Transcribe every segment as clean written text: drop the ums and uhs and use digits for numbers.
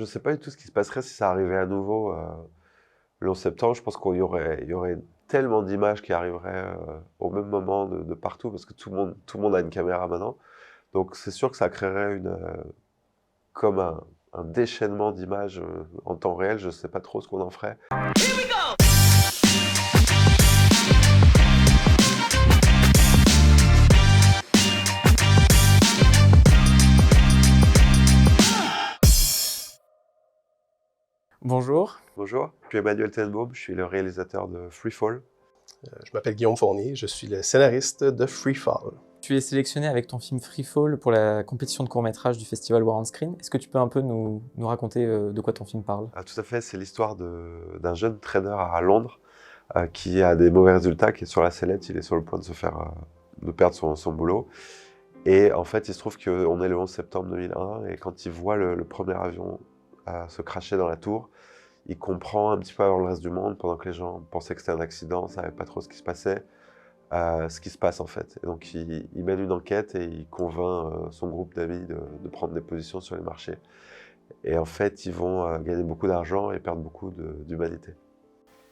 Je sais pas du tout ce qui se passerait si ça arrivait à nouveau, le 11 septembre. Je pense qu'il y aurait tellement d'images qui arriveraient, au même moment de partout parce que tout le monde a une caméra maintenant. Donc c'est sûr que ça créerait comme un déchaînement d'images, en temps réel. Je sais pas trop ce qu'on en ferait. Bonjour. Bonjour, je suis Emmanuel Tenenbaum, je suis le réalisateur de Freefall. Je m'appelle Guillaume Fournier, je suis le scénariste de Freefall. Tu es sélectionné avec ton film Freefall pour la compétition de court-métrage du festival War on Screen. Est-ce que tu peux un peu nous raconter de quoi ton film parle? Ah, tout à fait, c'est l'histoire d'un jeune trader à Londres qui a des mauvais résultats, qui est sur la sellette, il est sur le point de perdre son boulot. Et en fait, il se trouve qu'on est le 11 septembre 2001 et quand il voit le premier avion se cracher dans la tour, il comprend un petit peu avant le reste du monde, pendant que les gens pensaient que c'était un accident, ne savaient pas trop ce qui se passait, ce qui se passe en fait. Et donc il mène une enquête et il convainc son groupe d'amis de prendre des positions sur les marchés. Et en fait, ils vont gagner beaucoup d'argent et perdre beaucoup d'humanité.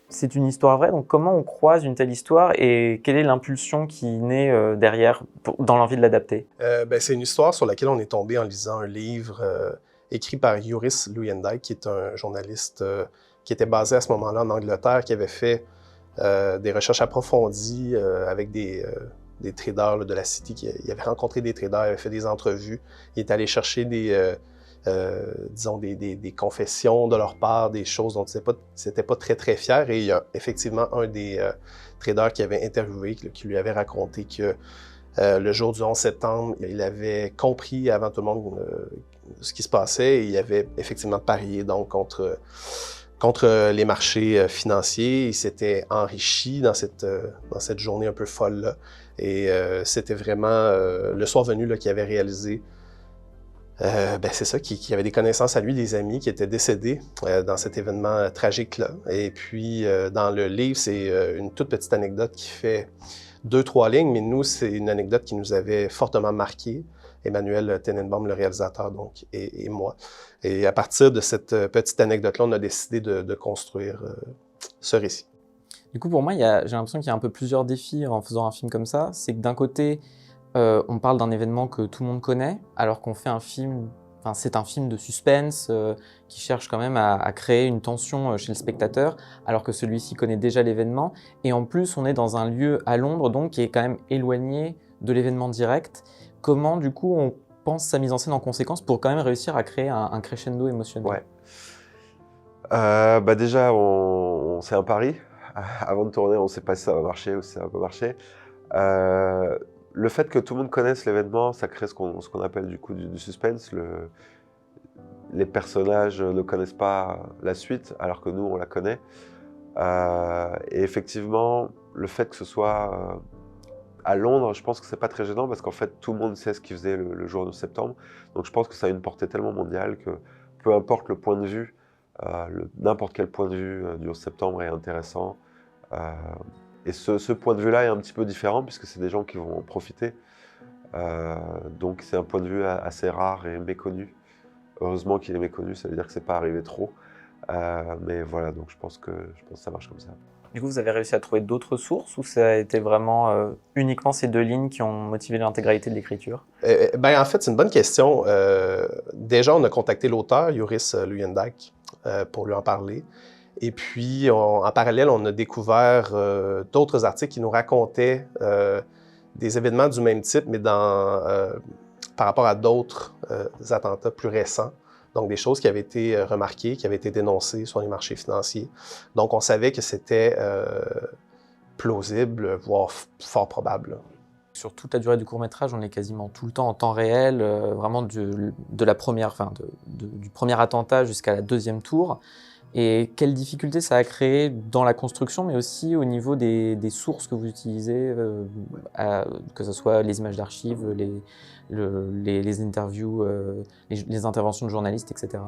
C'est une histoire vraie, donc comment on croise une telle histoire et quelle est l'impulsion qui naît derrière dans l'envie de l'adapter? C'est une histoire sur laquelle on est tombé en lisant un livre écrit par Joris Luijendijk, qui est un journaliste qui était basé à ce moment-là en Angleterre, qui avait fait des recherches approfondies avec des traders là, de la City. Il avait rencontré des traders, il avait fait des entrevues, il est allé chercher disons des confessions de leur part, des choses dont ils n'étaient pas très très fiers. Et il y a effectivement un des traders qui avait interviewé, qui lui avait raconté que le jour du 11 septembre, il avait compris avant tout le monde ce qui se passait et il avait effectivement parié donc contre les marchés financiers. Il s'était enrichi dans cette journée un peu folle-là. Et c'était vraiment le soir venu là, qu'il avait réalisé c'est ça, qui avait des connaissances à lui, des amis qui étaient décédés dans cet événement tragique-là. Et puis, dans le livre, c'est une toute petite anecdote qui fait 2-3 lignes, mais nous, c'est une anecdote qui nous avait fortement marqué, Emmanuel Tenenbaum, le réalisateur, donc, et moi. Et à partir de cette petite anecdote-là, on a décidé de construire ce récit. Du coup, pour moi, j'ai l'impression qu'il y a un peu plusieurs défis en faisant un film comme ça. C'est que d'un côté, on parle d'un événement que tout le monde connaît, alors qu'on fait un film, enfin c'est un film de suspense qui cherche quand même à créer une tension chez le spectateur, alors que celui-ci connaît déjà l'événement. Et en plus, on est dans un lieu à Londres, donc qui est quand même éloigné de l'événement direct. Comment, du coup, on pense sa mise en scène en conséquence pour quand même réussir à créer un crescendo émotionnel? Ouais. Déjà, c'est un pari. Avant de tourner, on ne sait pas si ça va marcher ou si ça va pas marcher. Le fait que tout le monde connaisse l'événement, ça crée ce qu'on appelle du coup du suspense. Les personnages ne connaissent pas la suite, alors que nous, on la connaît. Et effectivement, le fait que ce soit à Londres, je pense que c'est pas très gênant, parce qu'en fait, tout le monde sait ce qu'ils faisaient le jour de septembre. Donc je pense que ça a une portée tellement mondiale que peu importe le point de vue, n'importe quel point de vue du 11 septembre est intéressant. Et ce point de vue-là est un petit peu différent, puisque c'est des gens qui vont en profiter. Donc c'est un point de vue assez rare et méconnu. Heureusement qu'il est méconnu, ça veut dire que c'est pas arrivé trop. Mais voilà, donc je pense que ça marche comme ça. Du coup, vous avez réussi à trouver d'autres sources ou ça a été vraiment uniquement ces 2 lignes qui ont motivé l'intégralité de l'écriture? En fait, c'est une bonne question. Déjà, on a contacté l'auteur, Joris Luijendijk, pour lui en parler. Et puis, en parallèle, on a découvert d'autres articles qui nous racontaient des événements du même type, mais par rapport à d'autres attentats plus récents. Donc, des choses qui avaient été remarquées, qui avaient été dénoncées sur les marchés financiers. Donc, on savait que c'était plausible, voire fort probable. Sur toute la durée du court-métrage, on est quasiment tout le temps en temps réel, vraiment du premier attentat jusqu'à la 2e tour. Et quelles difficultés ça a créé dans la construction, mais aussi au niveau des sources que vous utilisez, que ce soit les images d'archives, les interviews, les interventions de journalistes, etc.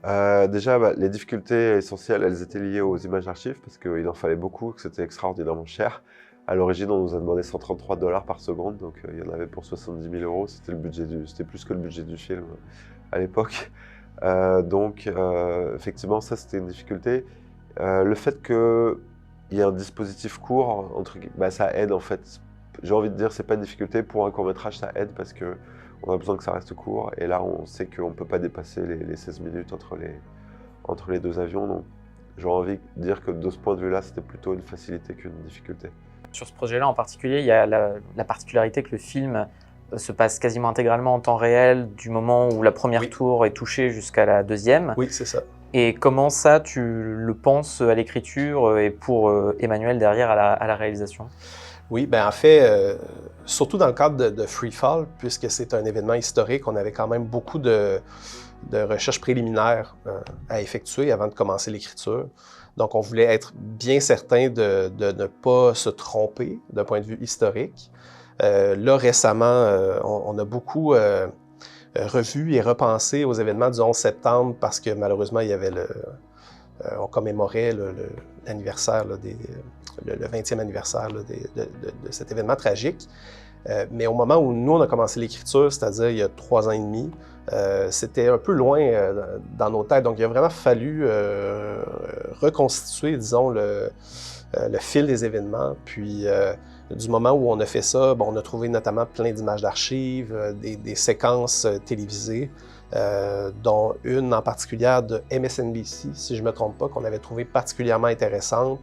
Déjà, les difficultés essentielles, elles étaient liées aux images d'archives, parce qu'il en fallait beaucoup, que c'était extraordinairement cher. À l'origine, on nous a demandé 133 $ par seconde, donc il y en avait pour 70 000 €. C'était plus que le budget du film à l'époque. Effectivement, ça, c'était une difficulté. Le fait qu'il y ait un dispositif court, ça aide en fait. J'ai envie de dire, c'est pas une difficulté. Pour un court-métrage, ça aide parce qu'on a besoin que ça reste court. Et là, on sait qu'on ne peut pas dépasser les 16 minutes entre les deux avions. Donc, j'ai envie de dire que de ce point de vue-là, c'était plutôt une facilité qu'une difficulté. Sur ce projet-là en particulier, il y a la particularité que le film se passe quasiment intégralement en temps réel, du moment où la première tour est touchée jusqu'à la deuxième. Oui, c'est ça. Et comment ça, tu le penses à l'écriture et pour Emmanuel derrière à la réalisation? Oui, en fait, surtout dans le cadre de Free Fall, puisque c'est un événement historique, on avait quand même beaucoup de recherches préliminaires à effectuer avant de commencer l'écriture. Donc, on voulait être bien certain de ne pas se tromper d'un point de vue historique. Là, récemment, on a beaucoup revu et repensé aux événements du 11 septembre parce que malheureusement, il y avait on commémorait l'anniversaire, le 20e anniversaire de cet événement tragique. Mais au moment où nous, on a commencé l'écriture, c'est-à-dire il y a 3 ans et demi, c'était un peu loin dans nos têtes. Donc, il a vraiment fallu reconstituer, disons, le fil des événements. Puis, du moment où on a fait ça, on a trouvé notamment plein d'images d'archives, des séquences télévisées, dont une en particulier de MSNBC, si je ne me trompe pas, qu'on avait trouvé particulièrement intéressante.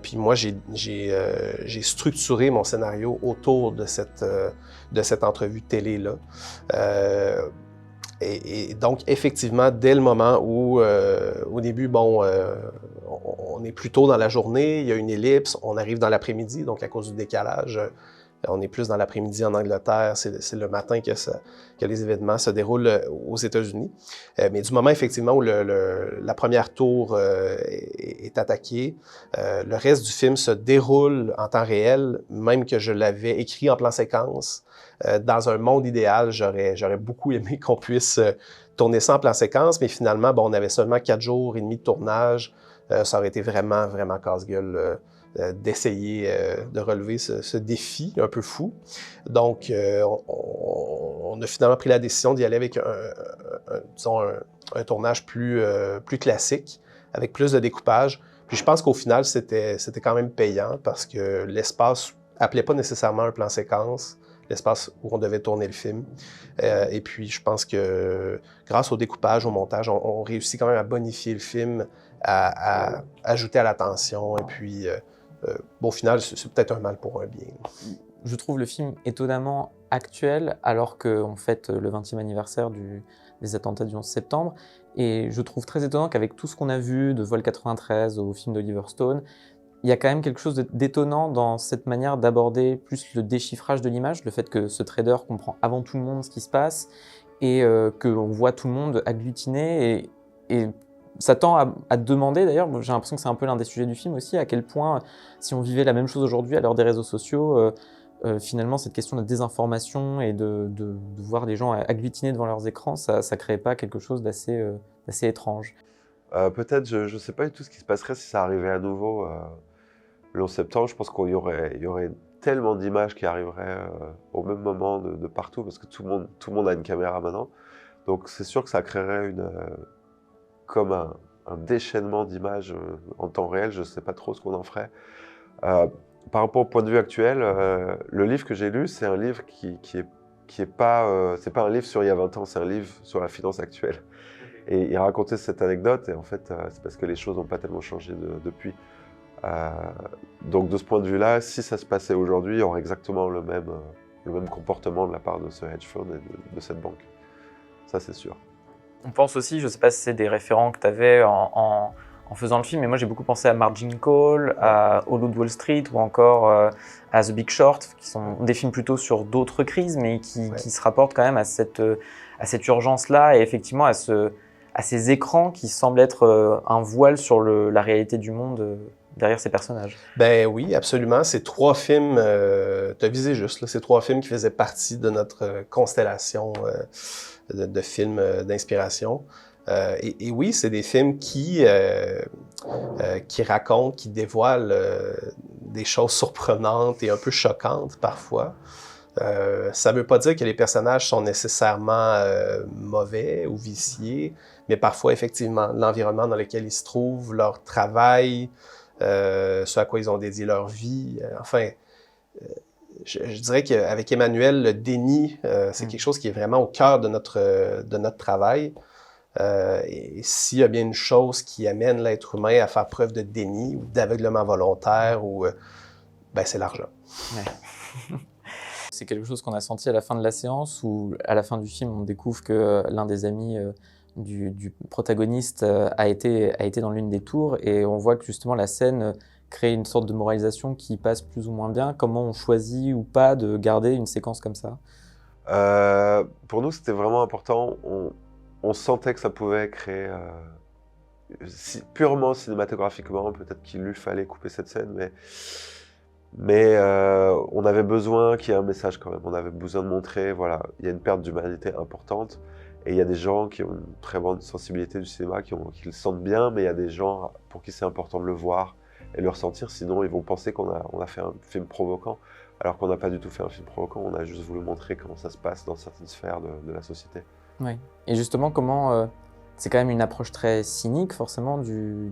Puis moi, j'ai structuré mon scénario autour de cette entrevue télé-là. Et donc, effectivement, dès le moment où, au début, on est plus tôt dans la journée, il y a une ellipse, on arrive dans l'après-midi, donc à cause du décalage, on est plus dans l'après-midi en Angleterre, c'est le matin que les événements se déroulent aux États-Unis. Mais du moment, effectivement, où la première tour est attaquée, le reste du film se déroule en temps réel, même que je l'avais écrit en plan séquence. Dans un monde idéal, j'aurais beaucoup aimé qu'on puisse tourner ça en plan séquence, mais finalement, on avait seulement 4 jours et demi de tournage. Ça aurait été vraiment, vraiment casse-gueule d'essayer de relever ce défi un peu fou. Donc, on a finalement pris la décision d'y aller avec un tournage plus classique, avec plus de découpage. Puis je pense qu'au final, c'était quand même payant parce que l'espace appelait pas nécessairement un plan séquence, l'espace où on devait tourner le film. Et puis, je pense que grâce au découpage, au montage, on réussit quand même à bonifier le film, à ajouter à la tension. Et puis, au final, c'est peut-être un mal pour un bien. Je trouve le film étonnamment actuel alors qu'on fête le 20e anniversaire des attentats du 11 septembre. Et je trouve très étonnant qu'avec tout ce qu'on a vu, de Vol 93 au film d'Oliver Stone, il y a quand même quelque chose d'étonnant dans cette manière d'aborder plus le déchiffrage de l'image, le fait que ce trader comprend avant tout le monde ce qui se passe et qu'on voit tout le monde agglutiné et ça tend à demander, d'ailleurs, j'ai l'impression que c'est un peu l'un des sujets du film aussi, à quel point, si on vivait la même chose aujourd'hui à l'heure des réseaux sociaux, finalement, cette question de désinformation et de voir les gens agglutinés devant leurs écrans, ça ne crée pas quelque chose d'assez étrange. Peut-être, je ne sais pas du tout ce qui se passerait si ça arrivait à nouveau le 11 septembre. Je pense qu'il y aurait tellement d'images qui arriveraient au même moment de partout, parce que tout le monde a une caméra maintenant. Donc c'est sûr que ça créerait comme un déchaînement d'images en temps réel. Je ne sais pas trop ce qu'on en ferait. Par rapport au point de vue actuel, le livre que j'ai lu, c'est un livre qui est pas, c'est pas un livre sur il y a 20 ans, c'est un livre sur la finance actuelle. Et il racontait cette anecdote, et en fait, c'est parce que les choses n'ont pas tellement changé depuis. Donc de ce point de vue-là, si ça se passait aujourd'hui, il y aurait exactement le même comportement de la part de ce hedge fund et de cette banque. Ça, c'est sûr. On pense aussi, je ne sais pas si c'est des référents que tu avais en faisant le film, mais moi j'ai beaucoup pensé à Margin Call, à All of Wall Street ou encore à The Big Short, qui sont des films plutôt sur d'autres crises, mais qui se rapportent quand même à cette urgence-là et effectivement à ces écrans qui semblent être un voile sur la réalité du monde derrière ces personnages. Ben oui, absolument. Ces 3 films, tu as visé juste, là, ces 3 films qui faisaient partie de notre constellation de films d'inspiration. Et oui, c'est des films qui racontent, qui dévoilent des choses surprenantes et un peu choquantes parfois. Ça ne veut pas dire que les personnages sont nécessairement mauvais ou viciés, mais parfois, effectivement, l'environnement dans lequel ils se trouvent, leur travail, ce à quoi ils ont dédié leur vie, je dirais qu'avec Emmanuel, le déni, c'est quelque chose qui est vraiment au cœur de notre travail. Et s'il y a bien une chose qui amène l'être humain à faire preuve de déni ou d'aveuglement volontaire, c'est l'argent. Ouais. C'est quelque chose qu'on a senti à la fin de la séance, où à la fin du film, on découvre que l'un des amis du protagoniste a été dans l'une des tours, et on voit que justement la scène crée une sorte de moralisation qui passe plus ou moins bien. Comment on choisit ou pas de garder une séquence comme ça? Pour nous, c'était vraiment important. On sentait que ça pouvait créer, purement cinématographiquement, peut-être qu'il lui fallait couper cette scène, mais on avait besoin qu'il y ait un message quand même. On avait besoin de montrer, voilà, il y a une perte d'humanité importante, et il y a des gens qui ont une très bonne sensibilité du cinéma, qui le sentent bien, mais il y a des gens pour qui c'est important de le voir et le ressentir, sinon ils vont penser qu'on a fait un film provoquant, alors qu'on n'a pas du tout fait un film provoquant, on a juste voulu montrer comment ça se passe dans certaines sphères de la société. Oui. Et justement, comment c'est quand même une approche très cynique, forcément, de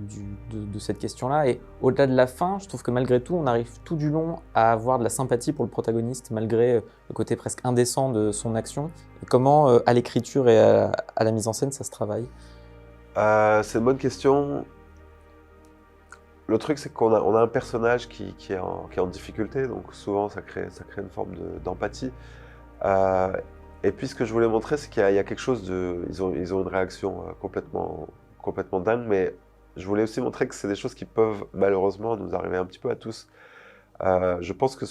cette question-là. Et au-delà de la fin, je trouve que malgré tout, on arrive tout du long à avoir de la sympathie pour le protagoniste, malgré le côté presque indécent de son action. Et comment, à l'écriture et à la mise en scène, ça se travaille? C'est une bonne question. Le truc, c'est qu'on a un personnage qui est en difficulté, donc souvent ça crée une forme d'empathie. Et puis ce que je voulais montrer, c'est qu'il y a quelque chose de... Ils ont une réaction complètement dingue, mais je voulais aussi montrer que c'est des choses qui peuvent malheureusement nous arriver un petit peu à tous. Je pense que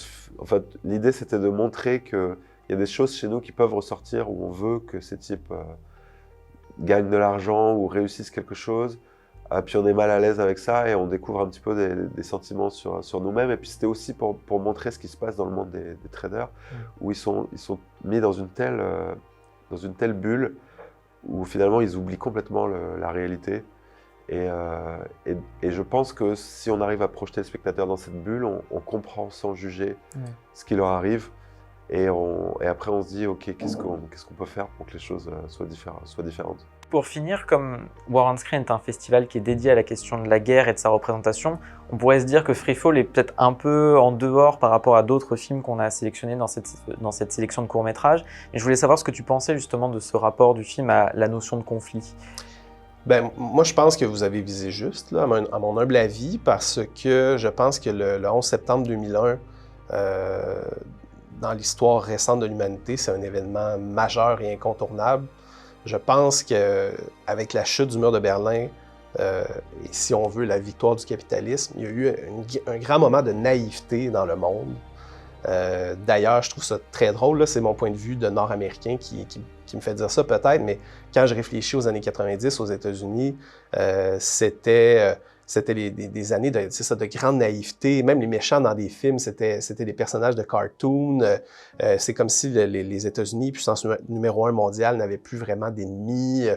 l'idée, c'était de montrer qu'il y a des choses chez nous qui peuvent ressortir où on veut que ces types gagnent de l'argent ou réussissent quelque chose. Puis on est mal à l'aise avec ça et on découvre un petit peu des sentiments sur nous-mêmes. Et puis c'était aussi pour montrer ce qui se passe dans le monde des traders, où ils sont mis dans une telle bulle où finalement ils oublient complètement la réalité. Et je pense que si on arrive à projeter le spectateur dans cette bulle, on comprend sans juger ce qui leur arrive. Et après on se dit, ok, qu'est-ce qu'on peut faire pour que les choses soient différentes. Pour finir, comme War on Screen est un festival qui est dédié à la question de la guerre et de sa représentation, on pourrait se dire que Free Fall est peut-être un peu en dehors par rapport à d'autres films qu'on a sélectionnés dans cette sélection de courts-métrages. Mais je voulais savoir ce que tu pensais justement de ce rapport du film à la notion de conflit. Moi, je pense que vous avez visé juste, là, à mon humble avis, parce que je pense que le 11 septembre 2001, dans l'histoire récente de l'humanité, c'est un événement majeur et incontournable. Je pense qu'avec la chute du mur de Berlin, et si on veut la victoire du capitalisme, il y a eu un grand moment de naïveté dans le monde. D'ailleurs, je trouve ça très drôle, là, c'est mon point de vue de Nord-Américain qui me fait dire ça peut-être, mais quand je réfléchis aux années 90 aux États-Unis, c'était des années de grande naïveté. Même les méchants dans des films, c'était des personnages de cartoon. C'est comme si les États-Unis, puissance numéro 1 mondiale, n'avaient plus vraiment d'ennemis.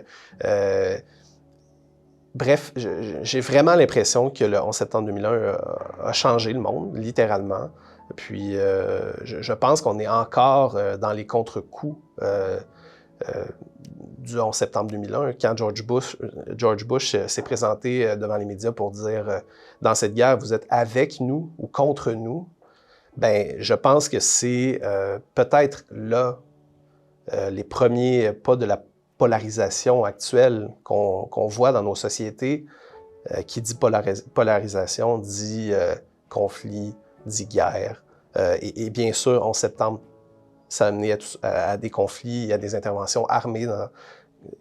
Bref, j'ai vraiment l'impression que le 11 septembre 2001 a changé le monde, littéralement. Puis je pense qu'on est encore dans les contre-coups du 11 septembre 2001, quand George Bush s'est présenté devant les médias pour dire dans cette guerre, vous êtes avec nous ou contre nous. Je pense que c'est peut-être là les premiers pas de la polarisation actuelle qu'on voit dans nos sociétés. Qui dit polarisation dit conflit, dit guerre. Et bien sûr, 11 septembre, ça a amené à des conflits, à des interventions armées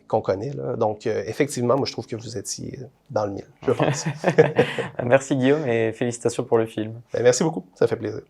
qu'on connaît. Là. Donc, effectivement, moi, je trouve que vous étiez dans le mille, je pense. Merci Guillaume et félicitations pour le film. Merci beaucoup, ça fait plaisir.